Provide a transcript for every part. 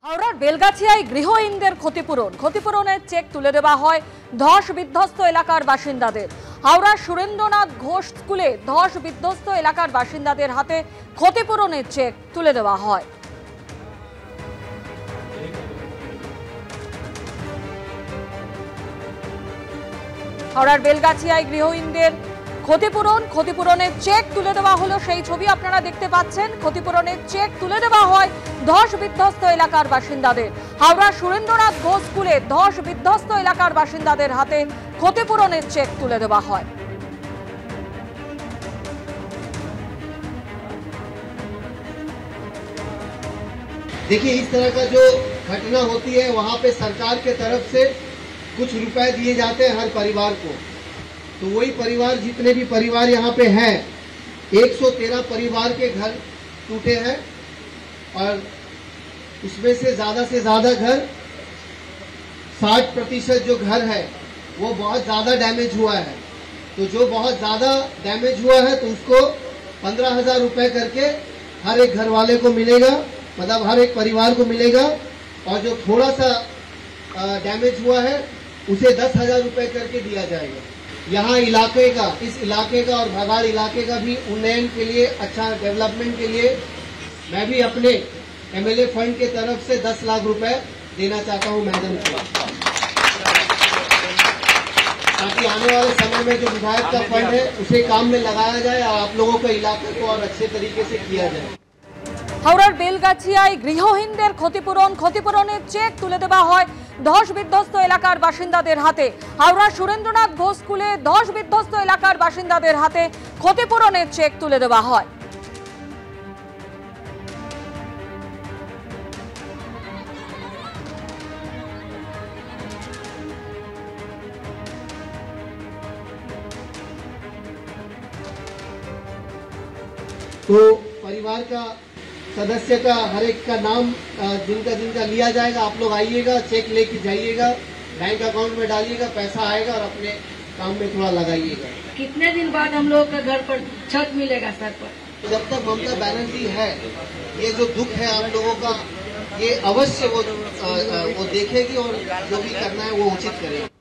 হাওড়ার বেলগাছিয়ায় গৃহহীনদের ক্ষতিপূরণের চেক তুলে দেওয়া হয় ধস বিধ্বস্ত এলাকার বাসিন্দাদের। হাওড়ার সুরেন্দ্রনাথ ঘোষ স্কুলে ধস বিধ্বস্ত এলাকার বাসিন্দাদের হাতে ক্ষতিপূরণের চেক তুলে দেওয়া হয়। হাওড়ার বেলগাছিয়ায় গৃহহীনদের ক্ষতিপূরণের চেক তুলে দেওয়া হলো, সেই ছবি আপনারা দেখতে পাচ্ছেন। ক্ষতিপূরণের চেক তুলে দেওয়া হয় ধস বিধ্বস্ত এলাকার বাসিন্দাদের। হাওড়া সুরেন্দ্রনাথ ঘোষ স্কুলে ধস বিধ্বস্ত এলাকার বাসিন্দাদের হাতে ক্ষতিপূরণের চেক তুলে দেওয়া হয়। देखिए, इस तरह का जो घटना होती है वहाँ पे सरकार के तरफ से कुछ रुपए दिए जाते हैं हर परिवार को। तो वही परिवार, जितने भी परिवार यहाँ पे हैं, 113 परिवार के घर टूटे हैं और उसमें से ज्यादा घर 60% जो घर है वो बहुत ज्यादा डैमेज हुआ है। तो जो बहुत ज्यादा डैमेज हुआ है तो उसको 15,000 रुपए करके हर एक घर वाले को मिलेगा, मतलब हर एक परिवार को मिलेगा। और जो थोड़ा सा डैमेज हुआ है उसे 10,000 रुपए करके दिया जाएगा। यहाँ इस इलाके का और भागाड़ इलाके का भी उन्नयन के लिए, अच्छा डेवलपमेंट के लिए मैं भी अपने एमएलए फंड के तरफ से 10 लाख रुपए देना चाहता हूँ मैडम को, ताकि आने वाले समय में जो विधायक का फंड है उसे काम में लगाया जाए और आप लोगों के इलाके को और अच्छे तरीके से किया जाए। হাওড়ার বেলগাছিয়ায় গৃহহীনদের ক্ষতিপূরণের চেক তুলে দেওয়া হয় ধস বিধ্বস্ত এলাকার বাসিন্দাদের হাতে। হাওড়া সুরেন্দ্রনাথ ঘোষ স্কুলে ধস বিধ্বস্ত এলাকার বাসিন্দাদের হাতে ক্ষতিপূরণের চেক তুলে দেওয়া হয়। तो परिवार का सदस्य का हर एक का नाम जिनका लिया जाएगा। आप लोग आइएगा, चेक लेके जाइएगा, बैंक अकाउंट में डालिएगा, पैसा आएगा और अपने काम में थोड़ा लगाइएगा। कितने दिन बाद हम लोग का घर पर छत मिलेगा सर पर? जब तक ममता बनर्जी है, ये जो दुख है आप लोगों का, ये अवश्य वो देखेगी और जो भी करना है वो उचित करेगी।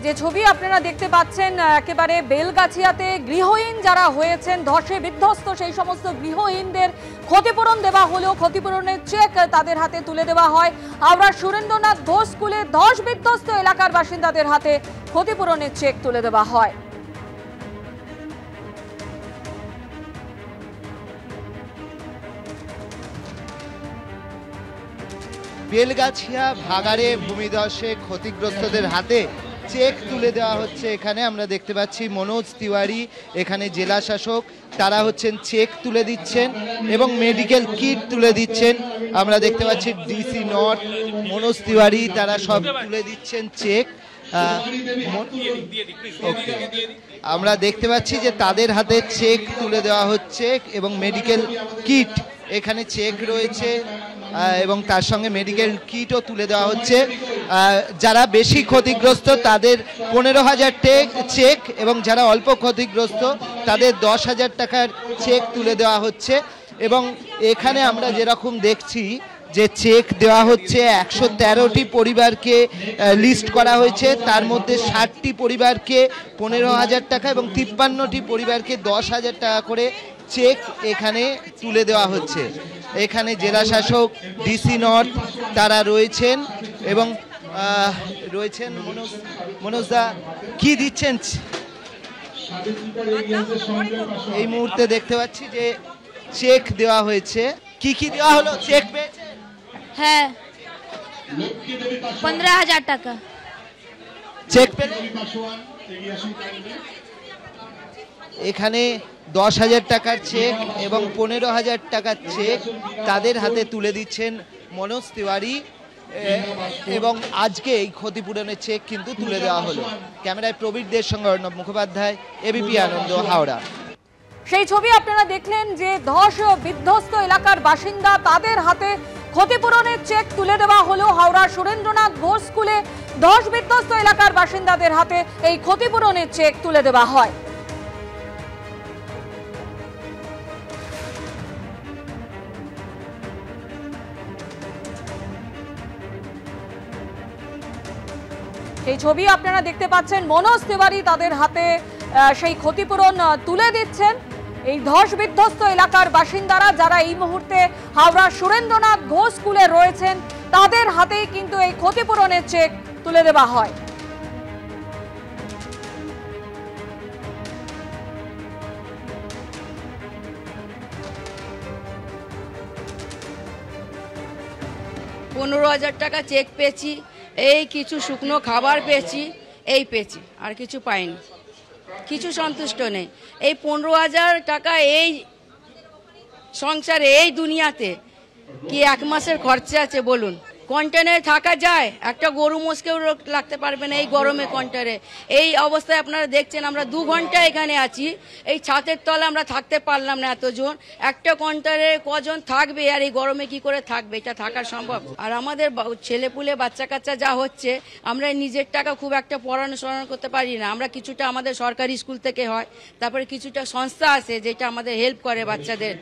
যে ছবি আপনারা দেখতে পাচ্ছেন, একেবারে বেলগাছিয়াতে গৃহহীন যারা হয়েছেন ধসে বিধ্বস্ত, সেই সমস্ত গৃহহীনদের ক্ষতিপূরণ দেওয়া হলো। ক্ষতিপূরণের চেক তাদের হাতে তুলে দেওয়া হয়। হাওড়ার সুরেন্দ্রনাথ ঘোষ স্কুলে ধস বিধ্বস্ত এলাকার বাসিন্দাদের হাতে ক্ষতিপূরণের চেক তুলে দেওয়া হয়। বেলগাছিয়া ভাগাড়ে ভূমিধসে ক্ষতিগ্রস্তদের হাতে চেক তুলে দেওয়া হচ্ছে। এখানে আমরা দেখতে পাচ্ছি মনোজ তিওয়ারি, এখানে জেলা শাসক, তারা হচ্ছেন চেক তুলে দিচ্ছেন এবং মেডিকেল কিট তুলে দিচ্ছেন। আমরা দেখতে পাচ্ছি ডিসি নর্থ মনোজ তিওয়ারি, তারা সব তুলে দিচ্ছেন চেক। আমরা দেখতে পাচ্ছি যে তাদের হাতে চেক তুলে দেওয়া হচ্ছে এবং মেডিকেল কিট, এখানে চেক রয়েছে এবং তার সঙ্গে মেডিকেল কিটও তুলে দেওয়া হচ্ছে। যারা বেশি ক্ষতিগ্রস্ত তাদের 15,000 চেক এবং যারা অল্প ক্ষতিগ্রস্ত তাদের 10,000 টাকার চেক তুলে দেওয়া হচ্ছে। এবং এখানে আমরা যেরকম দেখছি যে চেক দেওয়া হচ্ছে 113টি পরিবারকে লিস্ট করা হয়েছে, তার মধ্যে 60টি পরিবারকে 15,000 টাকা এবং 53টি পরিবারকে 10,000 টাকা করে চেক এখানে তুলে দেওয়া হচ্ছে। এখানে জেলা শাসক ডিসি নর্থ তারা রয়েছেন এবং রয়েছেন মনোজদা, কি দিচ্ছেন? এই মুহূর্তে দেখতে পাচ্ছি যে চেক দেওয়া হয়েছে। কি কি দেওয়া হলো? চেক পেয়েছে? হ্যাঁ, 15,000 টাকা চেক পেলে। এখানে 10,000 টাকার চেক এবং 15,000 টাকার চেক তাদের হাতে তুলে দিচ্ছেন মনোজ তিওয়ারি এবং আজকে এই ক্ষতিপূরণের চেক কিন্তু তুলে দেওয়া হলো। ক্যামেরায় প্রবীরদের সঙ্গে অর্ণব মুখোপাধ্যায়, এবিপি আনন্দ, হাওড়া। সেই ছবি আপনারা দেখলেন যে ধস বিধ্বস্ত এলাকার বাসিন্দা, তাদের হাতে ক্ষতিপূরণের চেক তুলে দেওয়া হলো। হাওড়া সুরেন্দ্রনাথ ঘোষ স্কুলে ধস বিধ্বস্ত এলাকার বাসিন্দাদের হাতে এই ক্ষতিপূরণের চেক তুলে দেওয়া হয়। সেই ছবি আপনারা দেখতে পাচ্ছেন। মনোজ তিওয়ারি তাদের হাতে সেই ক্ষতিপূরণ তুলে দিচ্ছেন। এই ধস বিধ্বস্ত এলাকার বাসিন্দারা যারা এই মুহূর্তে হাওড়া সুরেন্দ্রনাথ ঘোষ স্কুলে রয়েছেন তাদের হাতেই কিন্তু এই ক্ষতিপূরণের চেক তুলে দেওয়া হয়। $15,000 টাকা চেক পেয়েছি, এই কিছু শুকনো খাবার পেয়েছি, এই পেয়েছি, আর কিছু পাইনি, কিছু সন্তুষ্ট নেই। এই 15,000 টাকা এই সংসারে, এই দুনিয়াতে কি এক মাসের খরচা আছে বলুন? কন্টেনারে থাকা যায়, একটা গরু মোষকেও লাগতে পারবে না এই গরমে কন্টেনারে। এই অবস্থায় আপনারা দেখছেন আমরা 2 ঘন্টা এখানে আছি, এই ছাদের তলে আমরা থাকতে পারলাম না এতজন। একটা কন্টেনারে কজন থাকবে আর এই গরমে কি করে থাকবে? এটা থাকা সম্ভব? আর আমাদের ছেলেপুলে বাচ্চা কাচ্চা যা হচ্ছে, আমরা নিজের টাকা খুব একটা পড়ানো করতে পারি না। আমরা কিছুটা আমাদের সরকারি স্কুল থেকে হয়, তারপরে কিছুটা সংস্থা আছে যেটা আমাদের হেল্প করে বাচ্চাদের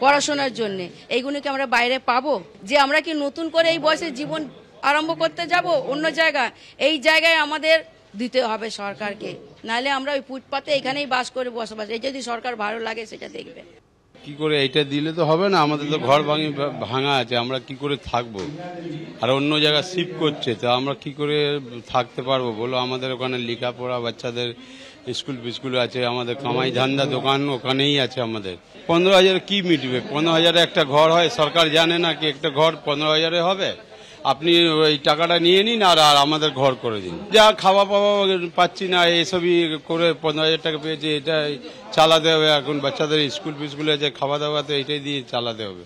পড়াশোনার জন্য। এইগুলোকে আমরা বাইরে পাবো? যে আমরা কি নতুন করে এই বয়সে জীবন আরম্ভ করতে যাব অন্য জায়গায়? এই জায়গায় আমাদের দিতে হবে সরকারকে, নাহলে আমরা ওই ফুটপাতে এখানেই বাস করে বসবাস। এই যদি সরকার ভালো লাগে সেটা দেখবে। কি করে এইটা দিলে তো হবে না, আমাদের তো ঘর ভাঙা আছে, আমরা কি করে থাকবো? আর অন্য জায়গায় শিফট করছে, তো আমরা কি করে থাকতে পারবো বলো? আমাদের ওখানে লেখাপড়া, বাচ্চাদের স্কুল ফিস্কুল আছে, আমাদের কামাই ধান্দা দোকান ওখানেই আছে। আমাদের 15,000 কি মিটবে? 15,000 একটা ঘর হয়? সরকার জানে না কি একটা ঘর 15,000 হবে? আপনি ওই টাকাটা নিয়ে নিন আর আমাদের ঘর করে দিন। যা খাওয়া পাওয়া পাচ্ছি না, এসবই করে 15,000 টাকা পেয়েছি, এটা চালাতে হবে। এখন বাচ্চাদের স্কুল ফিস্কুলে যে খাওয়া দাওয়া, তো এটাই দিয়ে চালাতে হবে।